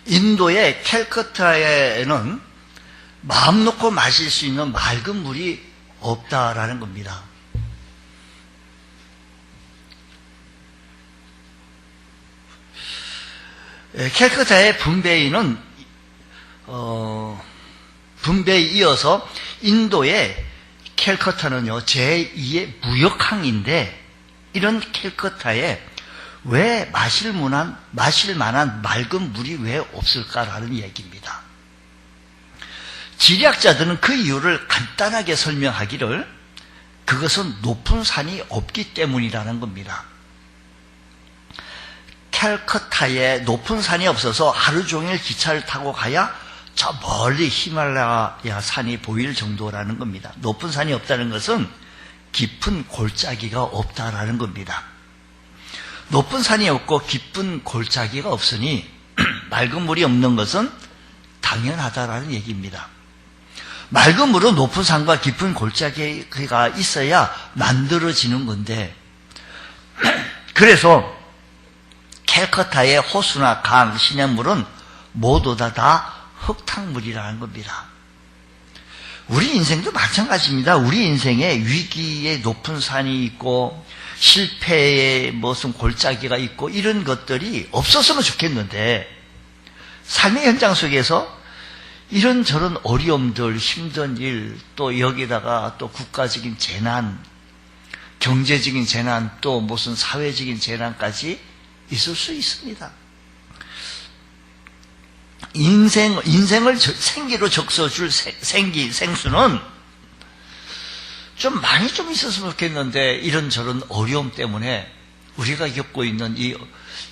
인도의 캘커타에는 마음 놓고 마실 수 있는 맑은 물이 없다라는 겁니다. 캘커타의 분베이는 분베이에 이어서 인도의 캘커타는요 제2의 무역항인데, 이런 캘커타에 왜 마실 만한 맑은 물이 왜 없을까라는 얘기입니다. 지리학자들은 그 이유를 간단하게 설명하기를 그것은 높은 산이 없기 때문이라는 겁니다. 캘커타에 높은 산이 없어서 하루 종일 기차를 타고 가야 저 멀리 히말라야 산이 보일 정도라는 겁니다. 높은 산이 없다는 것은 깊은 골짜기가 없다라는 겁니다. 높은 산이 없고 깊은 골짜기가 없으니 맑은 물이 없는 것은 당연하다라는 얘기입니다. 맑은 물은 높은 산과 깊은 골짜기가 있어야 만들어지는 건데, 그래서 캘커타의 호수나 강, 시냇물은 모두 다 흙탕물이라는 겁니다. 우리 인생도 마찬가지입니다. 우리 인생에 위기의 높은 산이 있고 실패의 무슨 골짜기가 있고 이런 것들이 없었으면 좋겠는데, 삶의 현장 속에서 이런저런 어려움들, 힘든 일, 또 여기다가 또 국가적인 재난, 경제적인 재난, 또 무슨 사회적인 재난까지 있을 수 있습니다. 인생을 생기로 적셔줄 생수는 좀 많이 좀 있었으면 좋겠는데, 이런저런 어려움 때문에 우리가 겪고 있는 이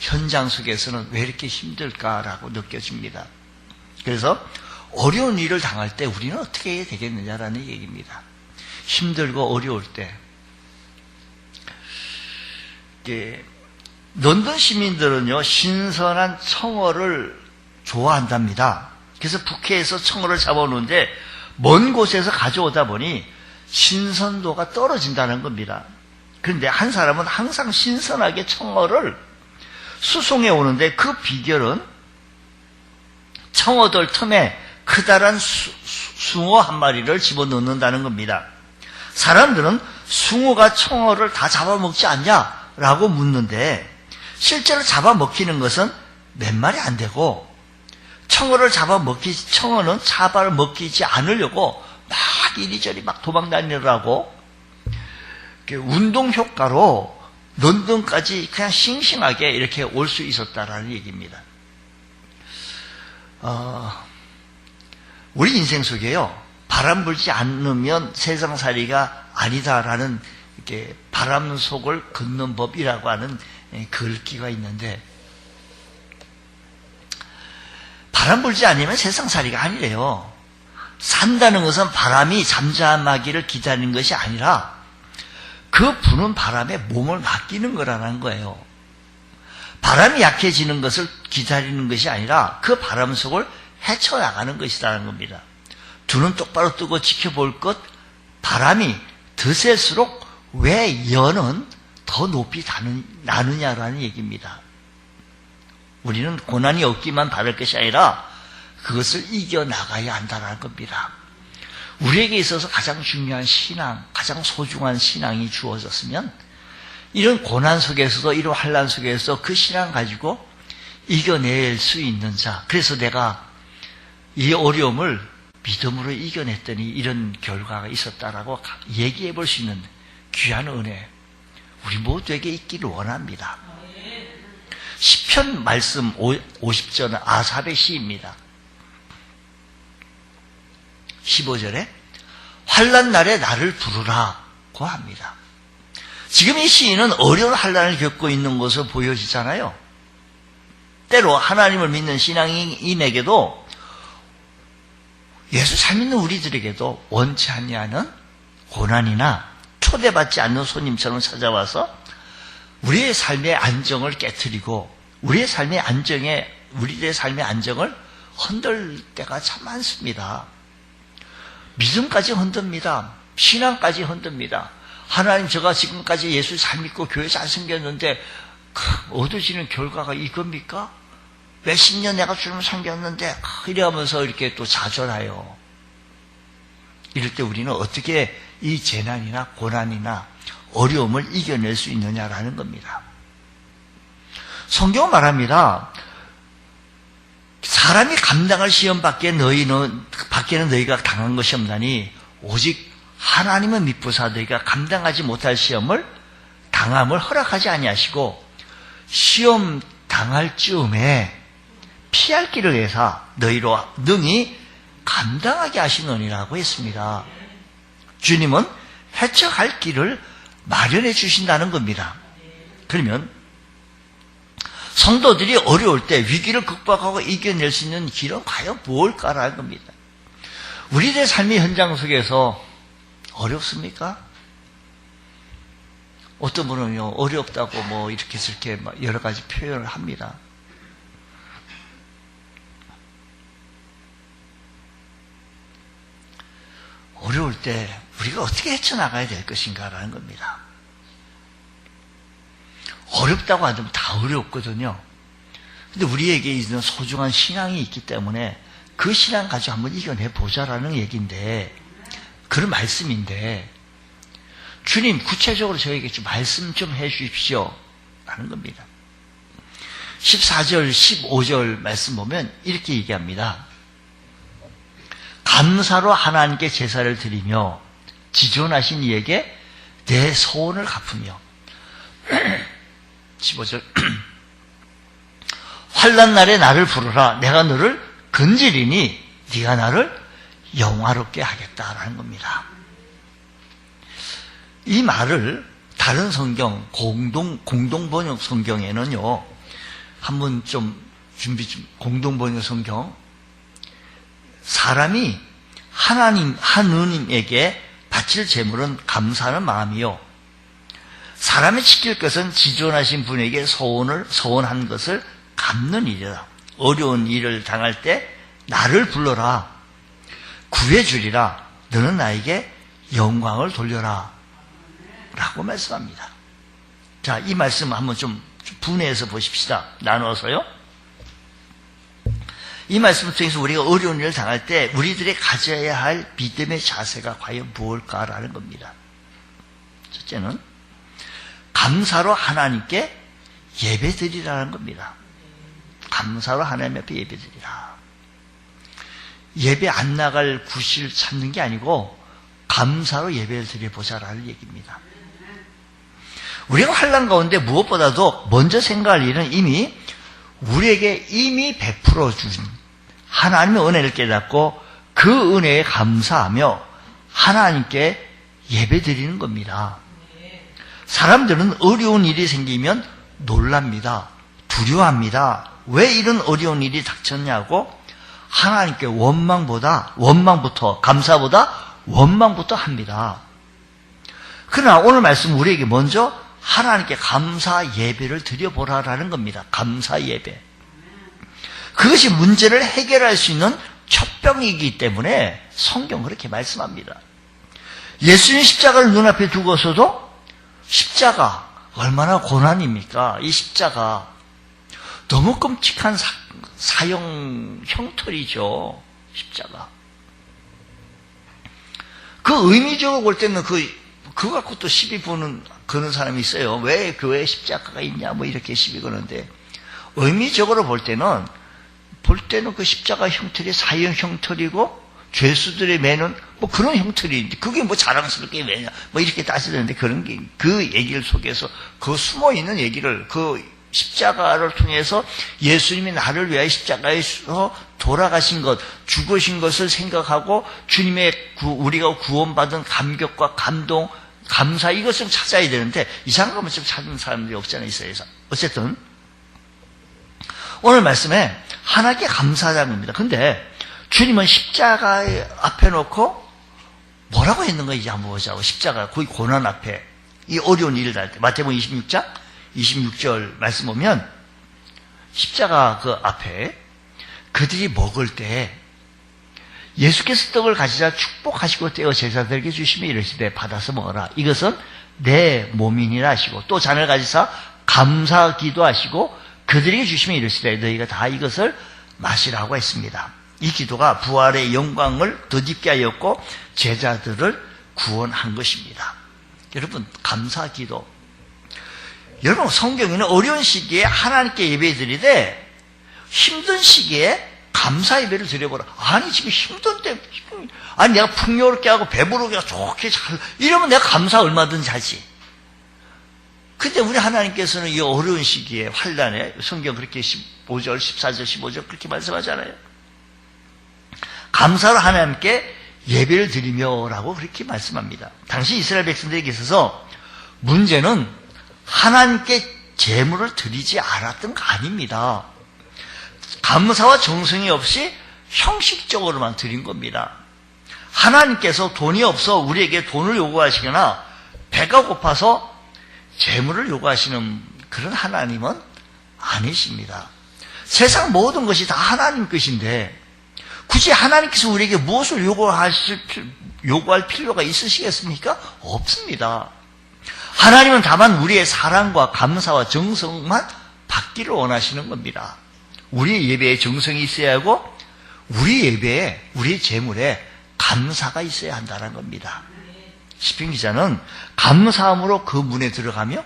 현장 속에서는 왜 이렇게 힘들까라고 느껴집니다. 그래서 어려운 일을 당할 때 우리는 어떻게 해야 되겠느냐라는 얘기입니다. 힘들고 어려울 때. 런던 시민들은요, 신선한 청어를 좋아한답니다. 그래서 북해에서 청어를 잡아오는데 먼 곳에서 가져오다 보니 신선도가 떨어진다는 겁니다. 그런데 한 사람은 항상 신선하게 청어를 수송해 오는데, 그 비결은 청어들 틈에 크다란 숭어 한 마리를 집어넣는다는 겁니다. 사람들은 숭어가 청어를 다 잡아먹지 않냐라고 묻는데, 실제로 잡아먹히는 것은 몇 마리 안 되고, 청어는 잡아먹히지 않으려고 막 이리저리 막 도망다니느라고 운동 효과로 런던까지 그냥 싱싱하게 이렇게 올 수 있었다라는 얘기입니다. 우리 인생 속에요, 바람 불지 않으면 세상살이가 아니다라는 이렇게 바람 속을 걷는 법이라고 하는 글귀가 있는데, 바람 불지 않으면 세상살이가 아니래요. 산다는 것은 바람이 잠잠하기를 기다리는 것이 아니라 그 부는 바람에 몸을 맡기는 거라는 거예요. 바람이 약해지는 것을 기다리는 것이 아니라 그 바람 속을 헤쳐나가는 것이라는 겁니다. 두 눈 똑바로 뜨고 지켜볼 것, 바람이 더 셀수록 왜 연은 더 높이 나느냐라는 얘기입니다. 우리는 고난이 없기만 바랄 것이 아니라 그것을 이겨나가야 한다는 겁니다. 우리에게 있어서 가장 중요한 신앙, 가장 소중한 신앙이 주어졌으면 이런 고난 속에서도, 이런 환난 속에서 그 신앙 가지고 이겨낼 수 있는 자, 그래서 내가 이 어려움을 믿음으로 이겨냈더니 이런 결과가 있었다라고 얘기해 볼 수 있는 귀한 은혜, 우리 모두에게 있기를 원합니다. 시편 말씀 50절 아삽의 시입니다. 15절에 환난 날에 나를 부르라고 합니다. 지금 이 시인은 어려운 환난을 겪고 있는 것으로 보여지잖아요. 때로 하나님을 믿는 신앙인에게도, 예수 잘 믿는 우리들에게도 원치 않냐는 고난이나 초대받지 않는 손님처럼 찾아와서 우리의 삶의 안정을 깨트리고 우리의 삶의 안정을 흔들 때가 참 많습니다. 믿음까지 흔듭니다. 신앙까지 흔듭니다. 하나님, 제가 지금까지 예수 잘 믿고 교회 잘 섬겼는데 얻어지는 결과가 이겁니까? 몇십 년 내가 주님을 섬겼는데 이래하면서 이렇게 또 좌절해요. 이럴 때 우리는 어떻게 이 재난이나 고난이나 어려움을 이겨낼 수 있느냐라는 겁니다. 성경은 말합니다. 사람이 감당할 시험 밖에는 너희가 당한 것이 없나니 오직 하나님은 믿부사 너희가 감당하지 못할 시험을 당함을 허락하지 아니하시고 시험 당할 즈음에 피할 길을 내사 너희로 능히 감당하게 하시느니라고 했습니다. 주님은 헤쳐갈 길을 마련해 주신다는 겁니다. 그러면 성도들이 어려울 때 위기를 극복하고 이겨낼 수 있는 길은 과연 무엇일까라는 겁니다. 우리들의 삶의 현장 속에서 어렵습니까? 어떤 분은요, 어렵다고 뭐 이렇게 저렇게 여러 가지 표현을 합니다. 어려울 때 우리가 어떻게 헤쳐나가야 될 것인가라는 겁니다. 어렵다고 하면 다 어렵거든요. 근데 우리에게 있는 소중한 신앙이 있기 때문에 그 신앙 가지고 한번 이겨내 보자라는 얘기인데, 그런 말씀인데, 주님 구체적으로 저에게 좀 말씀 좀 해 주십시오 라는 겁니다. 14절 15절 말씀 보면 이렇게 얘기합니다. 감사로 하나님께 제사를 드리며 지존하신 이에게 내 소원을 갚으며 15절 환난 날에 나를 부르라 내가 너를 건지리니 네가 나를 영화롭게 하겠다라는 겁니다. 이 말을 다른 성경 공동번역 성경에는요, 한번 좀 공동번역 성경, 사람이 하느님에게 바칠 제물은 감사하는 마음이요, 사람이 지킬 것은 지존하신 분에게 소원한 것을 갚는 일이다. 어려운 일을 당할 때 나를 불러라, 구해주리라, 너는 나에게 영광을 돌려라 라고 말씀합니다. 자, 이 말씀 한번 좀 분해해서 보십시다. 나눠서요. 이 말씀 통해서 우리가 어려운 일을 당할 때 우리들이 가져야 할 믿음의 자세가 과연 무엇일까라는 겁니다. 첫째는 감사로 하나님께 예배드리라는 겁니다. 감사로 하나님 앞에 예배드리라. 예배 안 나갈 구실을 찾는 게 아니고 감사로 예배를 드려보자라는 얘기입니다. 우리가 환난 가운데 무엇보다도 먼저 생각할 일은 우리에게 이미 베풀어 주신 하나님의 은혜를 깨닫고 그 은혜에 감사하며 하나님께 예배드리는 겁니다. 사람들은 어려운 일이 생기면 놀랍니다. 두려워합니다. 왜 이런 어려운 일이 닥쳤냐고 하나님께 감사보다 원망부터 합니다. 그러나 오늘 말씀 우리에게 먼저 하나님께 감사 예배를 드려보라라는 겁니다. 감사 예배. 그것이 문제를 해결할 수 있는 첩병이기 때문에 성경 그렇게 말씀합니다. 예수님 십자가를 눈앞에 두고서도 십자가 얼마나 고난입니까? 이 십자가 너무 끔찍한 사형 형틀이죠. 십자가. 그 의미적으로 볼 때는 그거 갖고 또 시비 거는 사람이 있어요. 왜 교회에 십자가가 있냐 뭐 이렇게 시비 거는데, 의미적으로 볼 때는 그 십자가 형틀이 사형 형틀이고 죄수들의 매는 뭐 그런 형틀이, 그게 뭐 자랑스럽게 왜냐 뭐 이렇게 따지는데, 그런 게 그 얘기를 속에서 그 숨어 있는 얘기를, 그 십자가를 통해서 예수님이 나를 위하여 십자가에서 돌아가신 것, 죽으신 것을 생각하고 주님의 우리가 구원받은 감격과 감동, 감사, 이것을 찾아야 되는데 이상한 것만 좀 찾는 사람들이 없잖아요. 있어서 어쨌든 오늘 말씀에 하나님께 감사하자는 겁니다. 근데 주님은 십자가 앞에 놓고 뭐라고 했는 거지 한번 보자고. 십자가, 거의 고난 앞에, 이 어려운 일을 할 때 마태복음 26절 말씀 보면 십자가 그 앞에 그들이 먹을 때 예수께서 떡을 가지자 축복하시고 떼어 제자들에게 주시며 이르시되 받아서 먹어라, 이것은 내 몸이니라 하시고, 또 잔을 가지사 감사 기도하시고 그들에게 주시면 이르시되 너희가 다 이것을 마시라고 했습니다. 이 기도가 부활의 영광을 덧입게 하였고 제자들을 구원한 것입니다. 여러분, 감사 기도. 여러분, 성경에는 어려운 시기에 하나님께 예배 드리되 힘든 시기에 감사 예배를 드려보라. 아니, 지금 힘든 때, 아니, 내가 풍요롭게 하고 배부르게 하고 좋게 잘, 이러면 내가 감사 얼마든지 하지. 근데 우리 하나님께서는 이 어려운 시기에 환난에 성경 그렇게 15절, 14절, 15절 그렇게 말씀하잖아요. 감사로 하나님께 예배를 드리며라고 그렇게 말씀합니다. 당시 이스라엘 백성들에게 있어서 문제는 하나님께 제물을 드리지 않았던 거 아닙니다. 감사와 정성이 없이 형식적으로만 드린 겁니다. 하나님께서 돈이 없어 우리에게 돈을 요구하시거나 배가 고파서 재물을 요구하시는 그런 하나님은 아니십니다. 세상 모든 것이 다 하나님 것인데 굳이 하나님께서 우리에게 무엇을 요구할 필요가 있으시겠습니까? 없습니다. 하나님은 다만 우리의 사랑과 감사와 정성만 받기를 원하시는 겁니다. 우리의 예배에 정성이 있어야 하고 우리 예배에, 우리 재물에 감사가 있어야 한다는 겁니다. 시편 기자는 감사함으로 그 문에 들어가며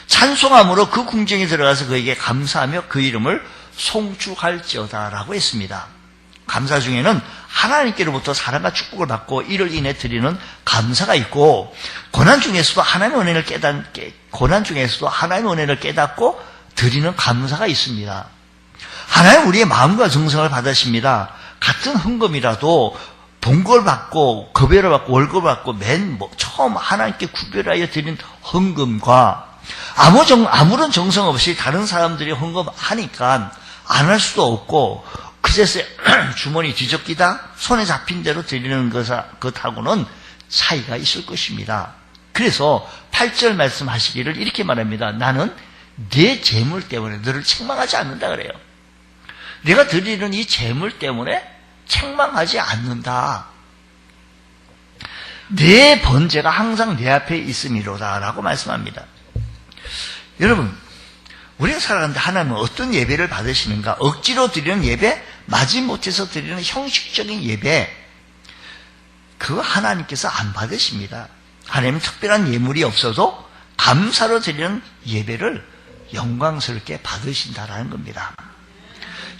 찬송함으로 그 궁정에 들어가서 그에게 감사하며 그 이름을 송축할지어다라고 했습니다. 감사 중에는 하나님께로부터 사랑과 축복을 받고 이를 인해 드리는 감사가 있고 고난 중에서도 하나님의 은혜를 깨닫고 드리는 감사가 있습니다. 하나님 우리의 마음과 정성을 받으십니다. 같은 헌금이라도 본걸 받고 급여를 받고 월급을 받고 처음 하나님께 구별하여 드린 헌금과 아무런 정성 없이 다른 사람들이 헌금하니까 안 할 수도 없고 그제서 주머니 뒤적이다 손에 잡힌 대로 드리는 것하고는 차이가 있을 것입니다. 그래서 8절 말씀하시기를 이렇게 말합니다. 나는 내 재물 때문에 너를 책망하지 않는다 그래요. 내가 드리는 이 재물 때문에 책망하지 않는다. 내 번제가 항상 내 앞에 있음이로다 라고 말씀합니다. 여러분, 우리가 살아가는데 하나님은 어떤 예배를 받으시는가? 억지로 드리는 예배, 마지못해서 드리는 형식적인 예배, 그거 하나님께서 안 받으십니다. 하나님은 특별한 예물이 없어도 감사로 드리는 예배를 영광스럽게 받으신다라는 겁니다.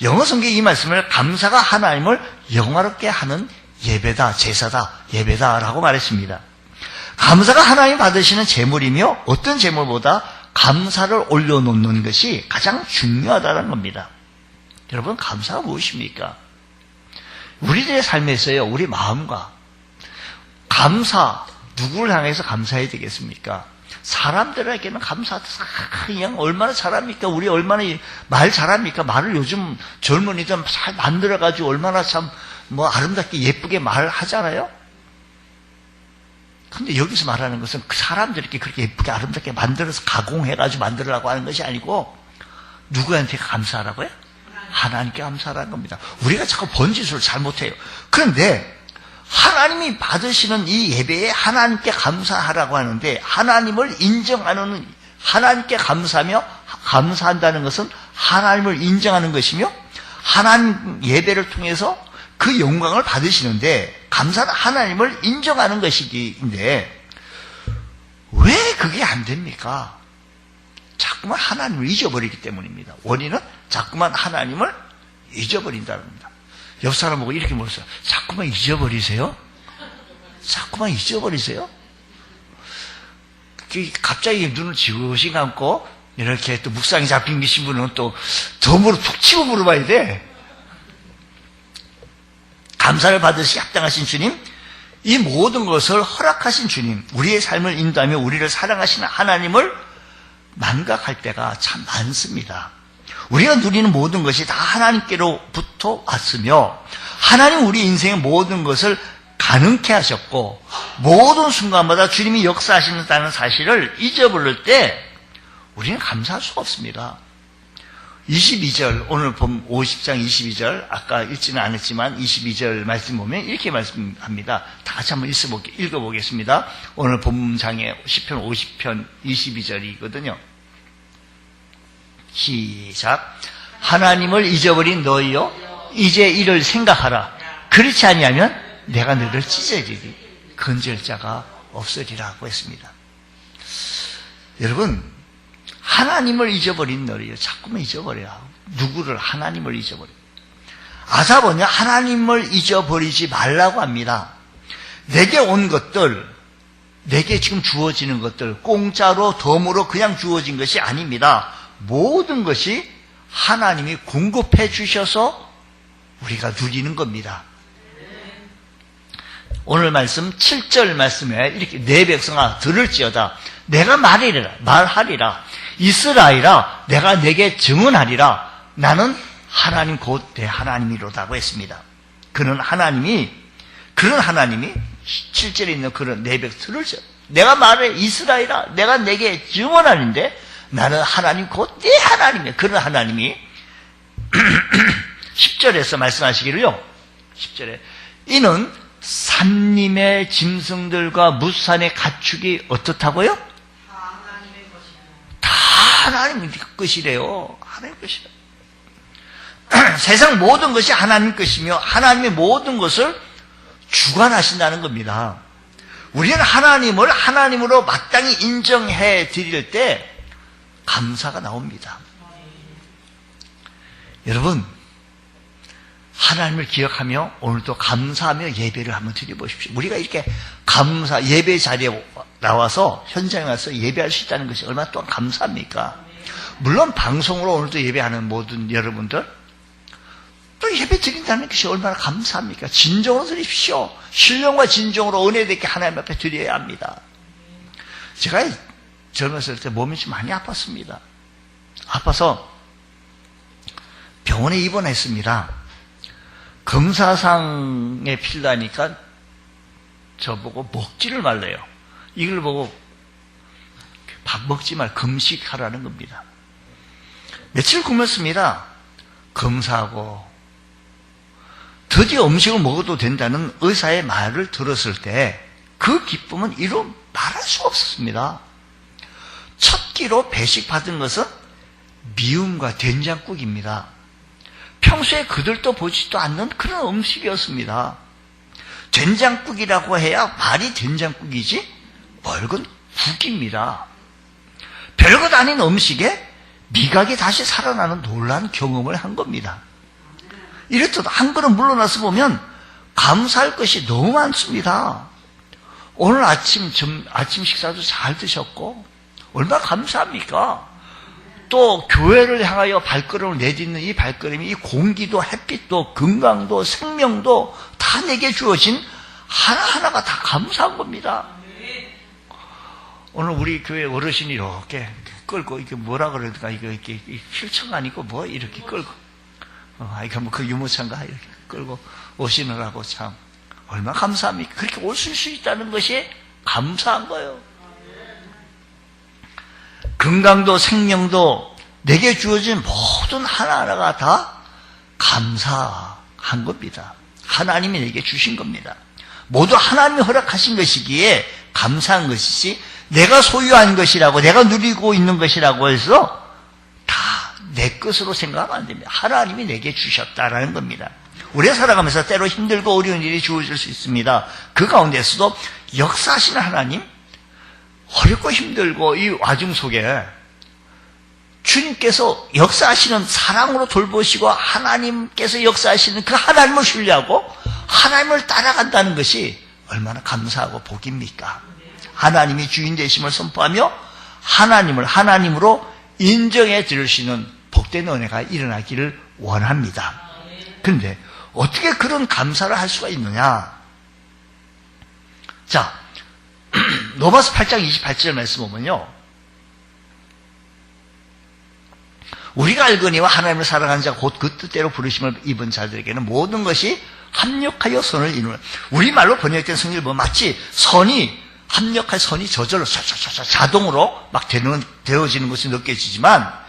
영어 성경에 이 말씀을 감사가 하나님을 영화롭게 하는 예배다, 제사다, 예배다라고 말했습니다. 감사가 하나님이 받으시는 제물이며 어떤 제물보다 감사를 올려놓는 것이 가장 중요하다는 겁니다. 여러분, 감사가 무엇입니까? 우리들의 삶에서요, 우리 마음과 감사, 누구를 향해서 감사해야 되겠습니까? 사람들에게는 감사, 그냥 얼마나 잘합니까? 우리 얼마나 말 잘합니까? 말을 요즘 젊은이들 잘 만들어가지고 얼마나 참 아름답게 예쁘게 말하잖아요? 근데 여기서 말하는 것은 그 사람들에게 그렇게 예쁘게 아름답게 만들어서 가공해가지고 만들으라고 하는 것이 아니고 누구한테 감사하라고요? 하나님께 감사하라는 겁니다. 우리가 자꾸 번지수를 잘못해요. 그런데 하나님이 받으시는 이 예배에 하나님께 감사하라고 하는데 하나님을 인정하는, 하나님께 감사한다는 것은 하나님을 인정하는 것이며 하나님 예배를 통해서 그 영광을 받으시는데 감사는 하나님을 인정하는 것이기인데 왜 그게 안 됩니까? 자꾸만 하나님을 잊어버리기 때문입니다. 원인은 자꾸만 하나님을 잊어버린다는 겁니다. 옆 사람 보고 이렇게 물었어요. 자꾸만 잊어버리세요? 자꾸만 잊어버리세요? 갑자기 눈을 지그시 감고 이렇게 또 묵상이 잡힌 계신 분은 또 덤으로 푹 치고 물어봐야 돼. 감사를 받으시 합당하신 주님, 이 모든 것을 허락하신 주님, 우리의 삶을 인도하며 우리를 사랑하시는 하나님을 망각할 때가 참 많습니다. 우리가 누리는 모든 것이 다 하나님께로부터 왔으며 하나님 우리 인생의 모든 것을 가능케 하셨고 모든 순간마다 주님이 역사하신다는 사실을 잊어버릴 때 우리는 감사할 수가 없습니다. 22절, 오늘 본 50장 22절, 아까 읽지는 않았지만 22절 말씀 보면 이렇게 말씀합니다. 다 같이 한번 읽어보겠습니다. 오늘 본문장에 시편 50편 22절이거든요. 시작. 하나님을 잊어버린 너희여, 이제 이를 생각하라. 그렇지 아니하면 내가 너를 찢어지리. 건질 자가 없으리라고 했습니다. 여러분, 하나님을 잊어버린 너희여, 자꾸만 잊어버려요. 누구를? 하나님을 잊어버려. 아삽은요, 하나님을 잊어버리지 말라고 합니다. 내게 온 것들, 내게 지금 주어지는 것들, 공짜로 덤으로 그냥 주어진 것이 아닙니다. 모든 것이 하나님이 공급해 주셔서 우리가 누리는 겁니다. 오늘 말씀 7절 말씀에 이렇게 내 백성아 들을지어다. 내가 말하리라. 이스라엘아, 내가 내게 증언하리라. 나는 하나님 곧 내 하나님이로다고 했습니다. 그런 하나님이 7절에 있는 그런 내 백성을 내가 말해 이스라엘아, 내가 내게 증언하는데 나는 하나님 곧 내 하나님이야. 그런 하나님이 10절에서 말씀하시기를요. 10절에 이는 산림의 짐승들과 무산의 가축이 어떻다고요? 다 하나님 것이래요. 하나님 것이래요. 세상 모든 것이 하나님 것이며 하나님의 모든 것을 주관하신다는 겁니다. 우리는 하나님을 하나님으로 마땅히 인정해 드릴 때 감사가 나옵니다. 여러분, 하나님을 기억하며 오늘도 감사하며 예배를 한번 드려보십시오. 우리가 이렇게 예배 자리에 나와서 현장에 와서 예배할 수 있다는 것이 얼마나 또한 감사합니까? 물론 방송으로 오늘도 예배하는 모든 여러분들 또 예배 드린다는 것이 얼마나 감사합니까? 진정으로 드립시오. 신령과 진정으로 은혜되게 하나님 앞에 드려야 합니다. 제가 젊었을 때 몸이 좀 많이 아팠습니다. 아파서 병원에 입원했습니다. 검사상에 필라니까 저보고 먹지를 말래요. 이걸 보고 밥 먹지 말, 금식하라는 겁니다. 며칠 굶었습니다. 검사하고 드디어 음식을 먹어도 된다는 의사의 말을 들었을 때 그 기쁨은 이루 말할 수 없었습니다. 첫 끼로 배식받은 것은 미움과 된장국입니다. 평소에 그들도 보지도 않는 그런 음식이었습니다. 된장국이라고 해야 말이 된장국이지 맑은 국입니다. 별것 아닌 음식에 미각이 다시 살아나는 놀라운 경험을 한 겁니다. 이렇듯 한 그릇 물러나서 보면 감사할 것이 너무 많습니다. 오늘 아침 식사도 잘 드셨고 얼마나 감사합니까? 또 교회를 향하여 발걸음을 내딛는 이 발걸음이 이 공기도 햇빛도 건강도 생명도 다 내게 주어진 하나하나가 다 감사한 겁니다. 오늘 우리 교회 어르신이 이렇게 끌고 이게 뭐라 그러든가 이게 휠체어가 아니고 뭐 이렇게 끌고 이거 뭐 그 유모차인가 이렇게 끌고 오시느라고 참 얼마나 감사합니까? 그렇게 오실 수 있다는 것이 감사한 거예요. 건강도 생명도 내게 주어진 모든 하나하나가 다 감사한 겁니다. 하나님이 내게 주신 겁니다. 모두 하나님이 허락하신 것이기에 감사한 것이지 내가 소유한 것이라고 내가 누리고 있는 것이라고 해서 다 내 것으로 생각하면 안 됩니다. 하나님이 내게 주셨다라는 겁니다. 우리가 살아가면서 때로 힘들고 어려운 일이 주어질 수 있습니다. 그 가운데서도 역사하시는 하나님, 어렵고 힘들고 이 와중 속에 주님께서 역사하시는 사랑으로 돌보시고 하나님께서 역사하시는 그 하나님을 신뢰하고 하나님을 따라간다는 것이 얼마나 감사하고 복입니까? 하나님이 주인 되심을 선포하며 하나님을 하나님으로 인정해 드릴 수 있는 복된 은혜가 일어나기를 원합니다. 그런데 어떻게 그런 감사를 할 수가 있느냐? 자, 로마서 8장 28절 말씀 보면요. 우리가 알거니와 하나님을 사랑하는 자 곧 그 뜻대로 부르심을 입은 자들에게는 모든 것이 합력하여 선을 이루는, 우리말로 번역된 성경을 보면 마치 선이 합력할 선이 저절로 자동으로 막 되어지는 것이 느껴지지만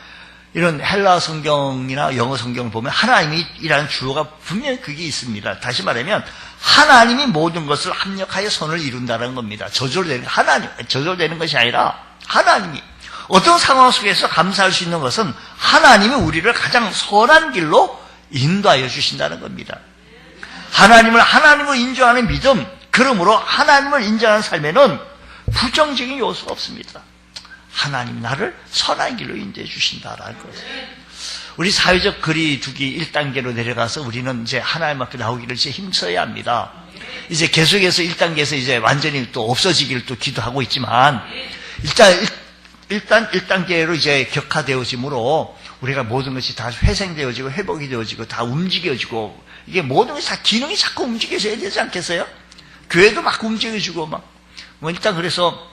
이런 헬라 성경이나 영어 성경을 보면 하나님이라는 주어가 분명히 그게 있습니다. 다시 말하면 하나님이 모든 것을 합력하여 선을 이룬다는 겁니다. 저절되는 것이 아니라 하나님이 어떤 상황 속에서 감사할 수 있는 것은 하나님이 우리를 가장 선한 길로 인도하여 주신다는 겁니다. 하나님을 인정하는 믿음, 그러므로 하나님을 인정하는 삶에는 부정적인 요소가 없습니다. 하나님이 나를 선한 길로 인도해 주신다라는 거죠. 우리 사회적 거리두기 1단계로 내려가서 우리는 이제 하나님 앞에 나오기를 이제 힘써야 합니다. 이제 계속해서 1단계에서 이제 완전히 또 없어지기를 또 기도하고 있지만, 일단 1단계로 이제 격화되어짐으로 우리가 모든 것이 다 회생되어지고 회복이 되어지고 다 움직여지고, 이게 모든 것이 다 기능이 자꾸 움직여져야 되지 않겠어요? 교회도 막 움직여지고 일단 그래서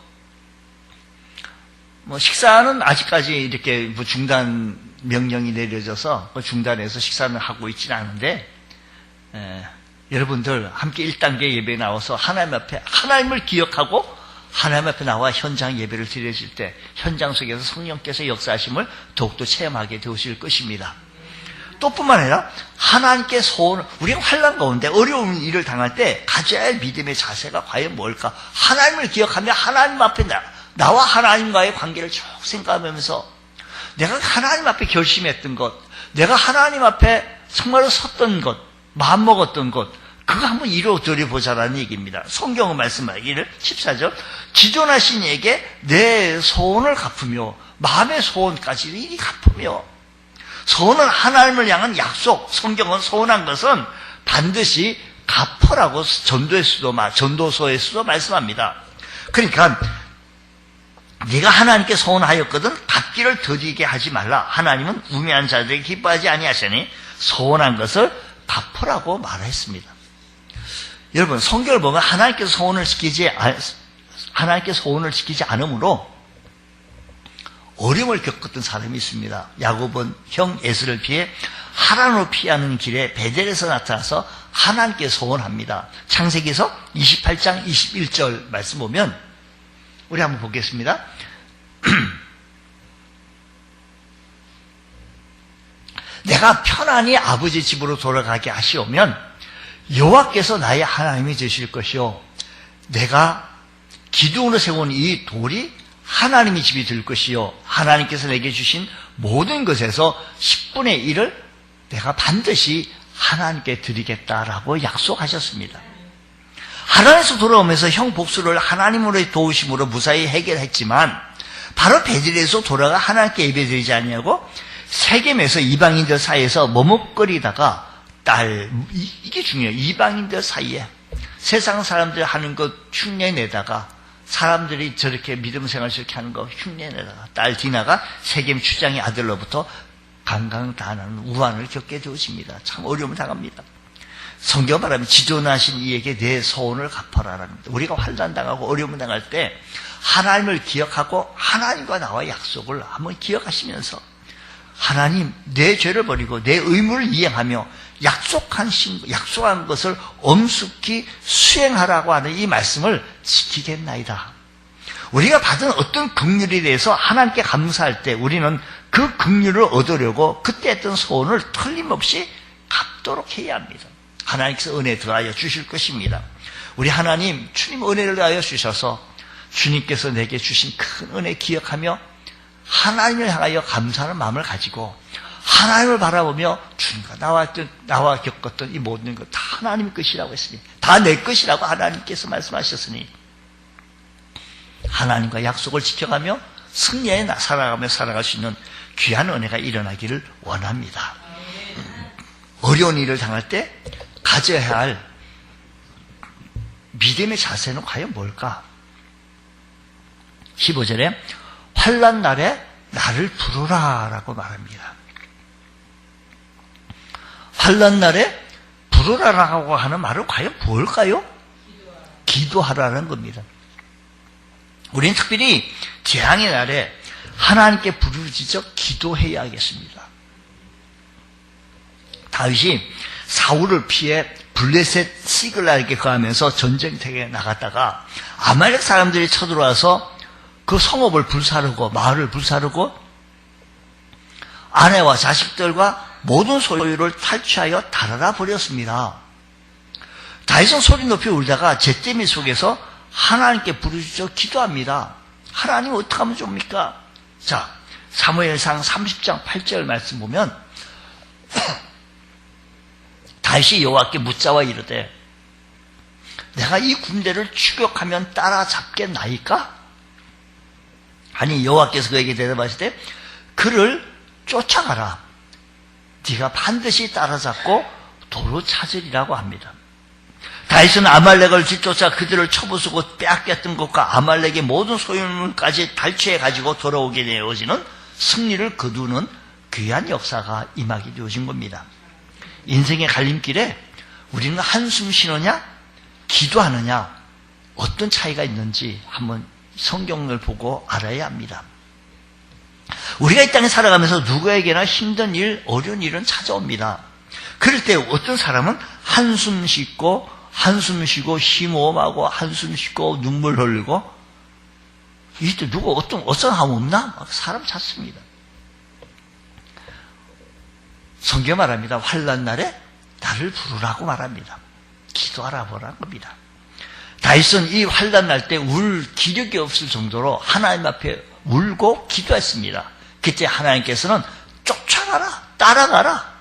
식사는 아직까지 이렇게 중단 명령이 내려져서 중단해서 식사는 하고 있지는 않은데, 여러분들 함께 1단계 예배에 나와서 하나님 앞에 하나님을 기억하고 하나님 앞에 나와 현장 예배를 드려질 때 현장 속에서 성령께서 역사하심을 더욱더 체험하게 되실 것입니다. 또 뿐만 아니라 하나님께 우리가 환난 가운데 어려운 일을 당할 때 가져야 할 믿음의 자세가 과연 뭘까? 하나님을 기억하며 하나님 앞에 나와 하나님과의 관계를 쭉 생각하면서 내가 하나님 앞에 결심했던 것, 내가 하나님 앞에 정말로 섰던 것, 마음먹었던 것, 그거 한번 이루어드려보자라는 얘기입니다. 성경은 말씀하기를 14절 지존하신 이에게 내 소원을 갚으며 마음의 소원까지 이리 갚으며, 소원은 하나님을 향한 약속. 성경은 소원한 것은 반드시 갚으라고 전도서에서도 말씀합니다. 그러니까 네가 하나님께 소원하였거든 갚기를 더디게 하지 말라. 하나님은 우매한 자들에게 기뻐하지 아니하시니 소원한 것을 갚으라고 말했습니다. 여러분, 성경을 보면 하나님께서 소원을 지키지 않으므로 어려움을 겪었던 사람이 있습니다. 야곱은 형 에서를 피해 하란으로 피하는 길에 베델에서 나타나서 하나님께 소원합니다. 창세기서 28장 21절 말씀 보면 우리 한번 보겠습니다. 내가 편안히 아버지 집으로 돌아가게 하시오면 여호와께서 나의 하나님이 되실 것이요 내가 기둥으로 세운 이 돌이 하나님의 집이 될 것이요 하나님께서 내게 주신 모든 것에서 10분의 1을 내가 반드시 하나님께 드리겠다라고 약속하셨습니다. 하나님에서 돌아오면서 형 복수를 하나님으로의 도우심으로 무사히 해결했지만 바로 베들레헴에서 돌아가 하나님께 예배드리지 않냐고 세겜에서 이방인들 사이에서 머뭇거리다가 이게 중요해요. 이방인들 사이에 세상 사람들 하는 것 흉내내다가 사람들이 저렇게 믿음 생활 저렇게 하는 거 흉내내다가 딸 디나가 세겜 추장의 아들로부터 강강다하는 우환을 겪게 되어집니다. 참 어려움을 당합니다. 성경 말하면 지존하신 이에게 내 소원을 갚아라라는 겁니다. 우리가 환난당하고 어려움을 당할 때 하나님을 기억하고 하나님과 나와 약속을 한번 기억하시면서 하나님 내 죄를 버리고 내 의무를 이행하며 약속한 것을 엄숙히 수행하라고 하는 이 말씀을 지키겠나이다. 우리가 받은 어떤 긍휼에 대해서 하나님께 감사할 때 우리는 그 긍휼을 얻으려고 그때 했던 소원을 틀림없이 갚도록 해야 합니다. 하나님께서 은혜 더하여 주실 것입니다. 우리 하나님 주님 은혜를 더하여 주셔서 주님께서 내게 주신 큰 은혜 기억하며 하나님을 향하여 감사하는 마음을 가지고 하나님을 바라보며 주님과 나와 겪었던 이 모든 것 다 하나님 것이라고 했으니 다 내 것이라고 하나님께서 말씀하셨으니 하나님과 약속을 지켜가며 승리에 살아갈 수 있는 귀한 은혜가 일어나기를 원합니다. 어려운 일을 당할 때 가져야 할 믿음의 자세는 과연 뭘까? 15절에 환난 날에 나를 부르라 라고 말합니다. 환난 날에 부르라라고 하는 말은 과연 뭘까요? 기도하라는 겁니다. 우리는 특별히 재앙의 날에 하나님께 부르짖어 기도해야겠습니다. 다윗이 사울을 피해 블레셋 시글락에 거하면서 전쟁터에 나갔다가 아말렉 사람들이 쳐들어와서 그 성읍을 불사르고 마을을 불사르고 아내와 자식들과 모든 소유를 탈취하여 달아나 버렸습니다. 다윗은 소리 높이 울다가 잿더미 속에서 하나님께 부르짖어 기도합니다. 하나님 어떻게 하면 좋습니까? 자, 사무엘상 30장 8절 말씀 보면 다시 여호와께 묻자와 이르되 내가 이 군대를 추격하면 따라잡겠나이까? 아니 여호와께서 그에게 대답하시되 그를 쫓아가라. 네가 반드시 따라잡고 도로 찾으리라고 합니다. 다윗은 아말렉을 뒤쫓아 그들을 쳐부수고 빼앗겼던 것과 아말렉의 모든 소유물까지 탈취해 가지고 돌아오게 되어지는 승리를 거두는 귀한 역사가 임하게 되어진 겁니다. 인생의 갈림길에 우리는 한숨 쉬느냐 기도하느냐 어떤 차이가 있는지 한번 성경을 보고 알아야 합니다. 우리가 이 땅에 살아가면서 누구에게나 힘든 일, 어려운 일은 찾아옵니다. 그럴 때 어떤 사람은 한숨 쉬고 심호흡하고 한숨 쉬고 눈물 흘리고 이때 누구 어떤 사람 없나? 막 사람 찾습니다. 성경 말합니다. 환난 날에 나를 부르라고 말합니다. 기도하라 보라는 겁니다. 다윗은 이 환난 날 때 울 기력이 없을 정도로 하나님 앞에 울고 기도했습니다. 그때 하나님께서는 쫓아가라, 따라가라,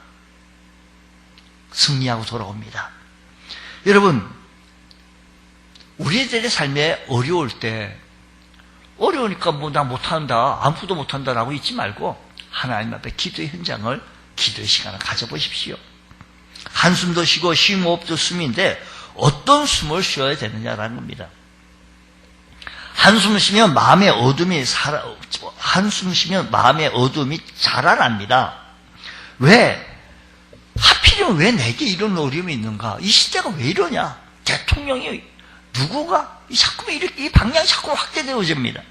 승리하고 돌아옵니다. 여러분, 우리들의 삶에 어려울 때 어려우니까 뭐 나 못한다, 아무것도 못한다라고 잊지 말고 하나님 앞에 기도의 현장을, 기도의 시간을 가져보십시오. 한숨도 쉬고 심호흡도 숨인데 어떤 숨을 쉬어야 되느냐라는 겁니다. 한숨 쉬면 마음의 어둠이 자라납니다. 왜? 하필이면 왜 내게 이런 어려움이 있는가? 이 시대가 왜 이러냐? 대통령이 누구가 자꾸 이렇게 이 방향이 자꾸 확대되어집니다.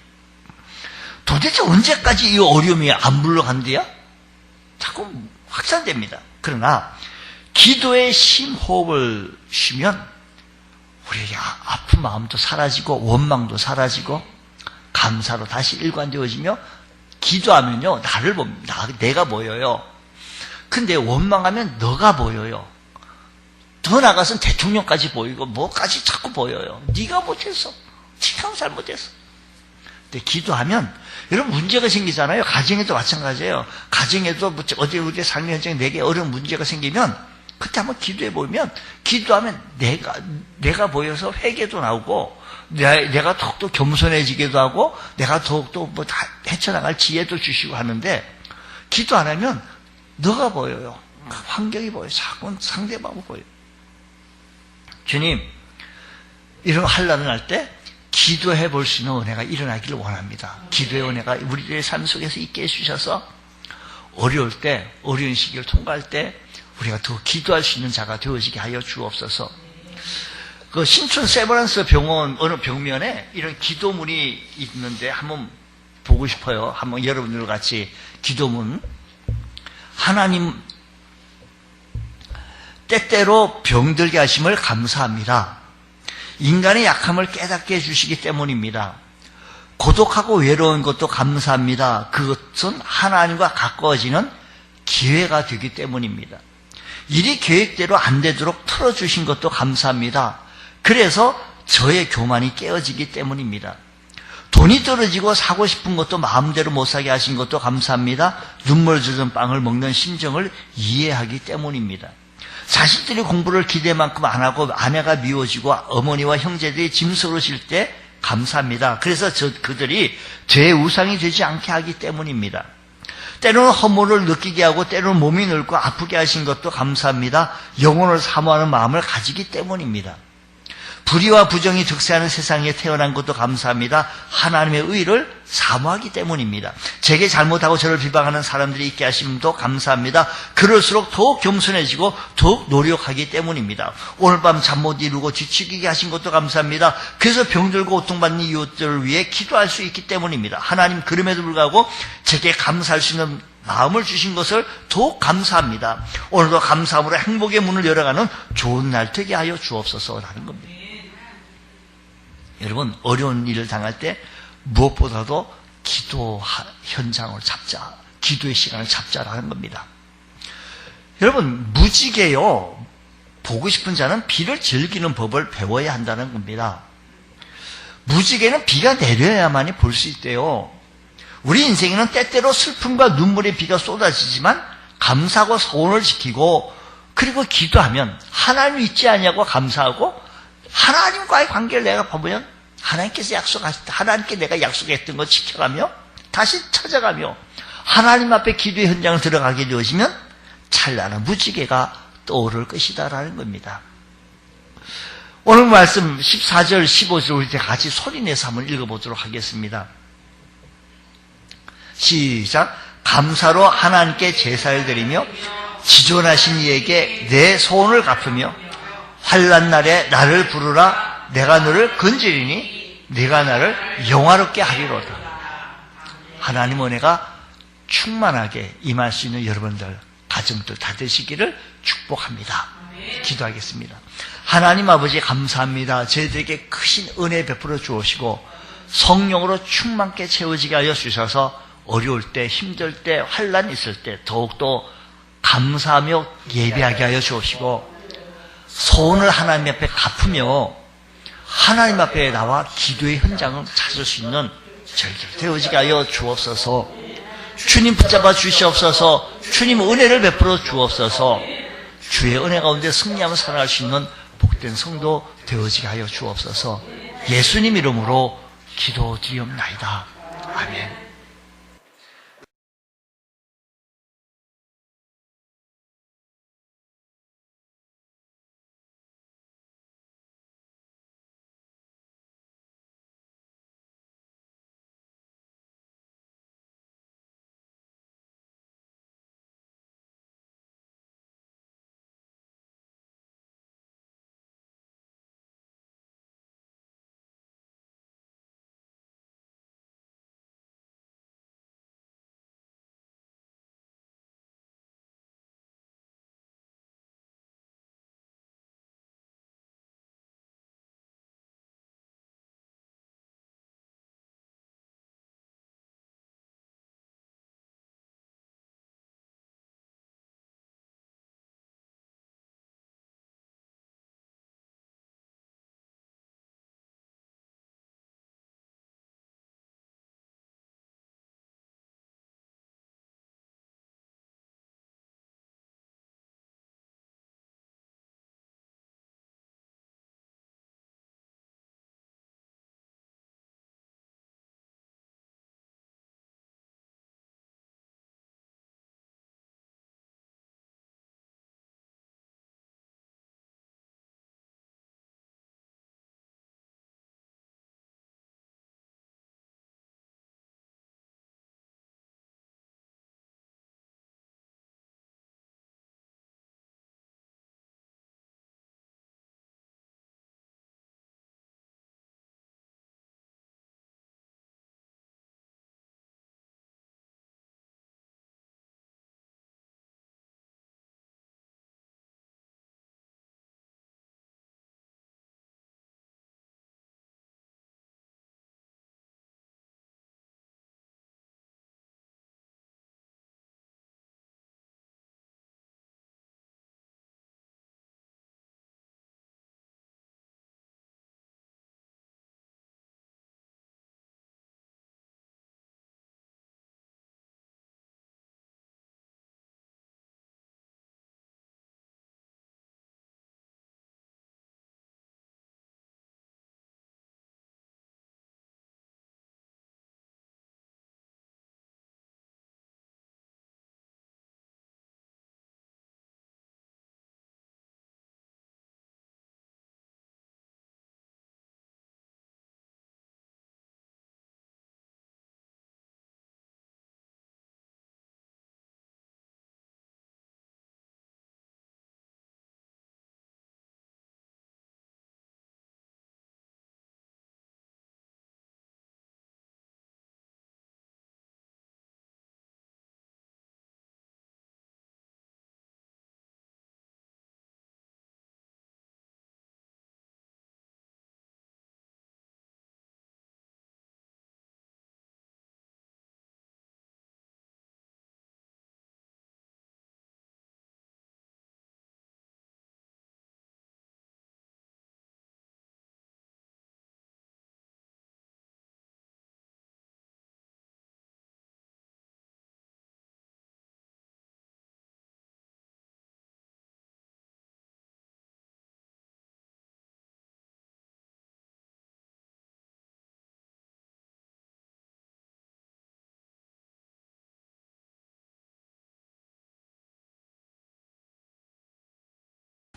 도대체 언제까지 이 어려움이 안 물러간대요? 자꾸 확산됩니다. 그러나 기도의 심호흡을 쉬면 우리에게 아픈 마음도 사라지고 원망도 사라지고 감사로 다시 일관되어지며 기도하면요 나를 봅니다. 내가 보여요. 근데 원망하면 너가 보여요. 더 나가서는 대통령까지 보이고 뭐까지 자꾸 보여요. 네가 못했어. 네가 잘못했어. 근데 기도하면 여러분 문제가 생기잖아요. 가정에도 마찬가지예요. 가정에도 어제 우리의 삶의 현장에 내게 어려운 문제가 생기면 그때 한번 기도해 보면 기도하면 내가 보여서 회개도 나오고 내가 더욱더 겸손해지기도 하고 내가 더욱더 뭐 헤쳐나갈 지혜도 주시고 하는데 기도 안 하면 너가 보여요. 환경이 보여요. 상대방이 보여요. 주님, 이런 환난을 할 때 기도해 볼 수 있는 은혜가 일어나기를 원합니다. 기도의 은혜가 우리들의 삶 속에서 있게 해주셔서 어려울 때, 어려운 시기를 통과할 때 우리가 더 기도할 수 있는 자가 되어지게 하여 주옵소서. 그 신촌 세브란스 병원 어느 벽면에 이런 기도문이 있는데 한번 보고 싶어요. 한번 여러분들 같이 기도문. 하나님 때때로 병들게 하심을 감사합니다. 인간의 약함을 깨닫게 해주시기 때문입니다. 고독하고 외로운 것도 감사합니다. 그것은 하나님과 가까워지는 기회가 되기 때문입니다. 일이 계획대로 안 되도록 틀어주신 것도 감사합니다. 그래서 저의 교만이 깨어지기 때문입니다. 돈이 떨어지고 사고 싶은 것도 마음대로 못 사게 하신 것도 감사합니다. 눈물 젖은 빵을 먹는 심정을 이해하기 때문입니다. 자식들이 공부를 기대만큼 안 하고 아내가 미워지고 어머니와 형제들이 짐스러워 질 때 감사합니다. 그래서 그들이 죄의 우상이 되지 않게 하기 때문입니다. 때로는 허물을 느끼게 하고 때로는 몸이 늙고 아프게 하신 것도 감사합니다. 영혼을 사모하는 마음을 가지기 때문입니다. 불의와 부정이 득세하는 세상에 태어난 것도 감사합니다. 하나님의 의를 사모하기 때문입니다. 제게 잘못하고 저를 비방하는 사람들이 있게 하심도 감사합니다. 그럴수록 더욱 겸손해지고 더욱 노력하기 때문입니다. 오늘 밤 잠 못 이루고 지치게 하신 것도 감사합니다. 그래서 병들고 고통받는 이웃들을 위해 기도할 수 있기 때문입니다. 하나님 그럼에도 불구하고 제게 감사할 수 있는 마음을 주신 것을 더욱 감사합니다. 오늘도 감사함으로 행복의 문을 열어가는 좋은 날 되게 하여 주옵소서라는 겁니다. 여러분, 어려운 일을 당할 때 무엇보다도 기도 현장을 잡자, 기도의 시간을 잡자라는 겁니다. 여러분, 무지개요, 보고 싶은 자는 비를 즐기는 법을 배워야 한다는 겁니다. 무지개는 비가 내려야만이 볼 수 있대요. 우리 인생에는 때때로 슬픔과 눈물의 비가 쏟아지지만 감사하고 소원을 지키고 그리고 기도하면 하나님 있지 않냐고 감사하고 하나님과의 관계를 내가 보면 하나님께 내가 약속했던 거 지켜가며 다시 찾아가며 하나님 앞에 기도의 현장을 들어가게 되어지면 찬란한 무지개가 떠오를 것이다라는 겁니다. 오늘 말씀 14절 15절 우리 같이 소리내서 한번 읽어보도록 하겠습니다. 시작. 감사로 하나님께 제사를 드리며 지존하신 이에게 내 소원을 갚으며 환난 날에 나를 부르라. 내가 너를 건지리니 네가 나를 영화롭게 하리로다. 하나님 은혜가 충만하게 임할 수 있는 여러분들 가정들 다 되시기를 축복합니다. 기도하겠습니다. 하나님 아버지 감사합니다. 저희들에게 크신 은혜 베풀어 주시고 성령으로 충만케 채워지게 하여 주셔서 어려울 때 힘들 때 환난 있을 때 더욱더 감사하며 예배하게 하여 주시고 소원을 하나님 앞에 갚으며 하나님 앞에 나와 기도의 현장을 찾을 수 있는 저희들 되어지게 하여 주옵소서. 주님 붙잡아 주시옵소서. 주님 은혜를 베풀어 주옵소서. 주의 은혜 가운데 승리하며 살아갈 수 있는 복된 성도 되어지게 하여 주옵소서. 예수님 이름으로 기도드리옵나이다. 아멘.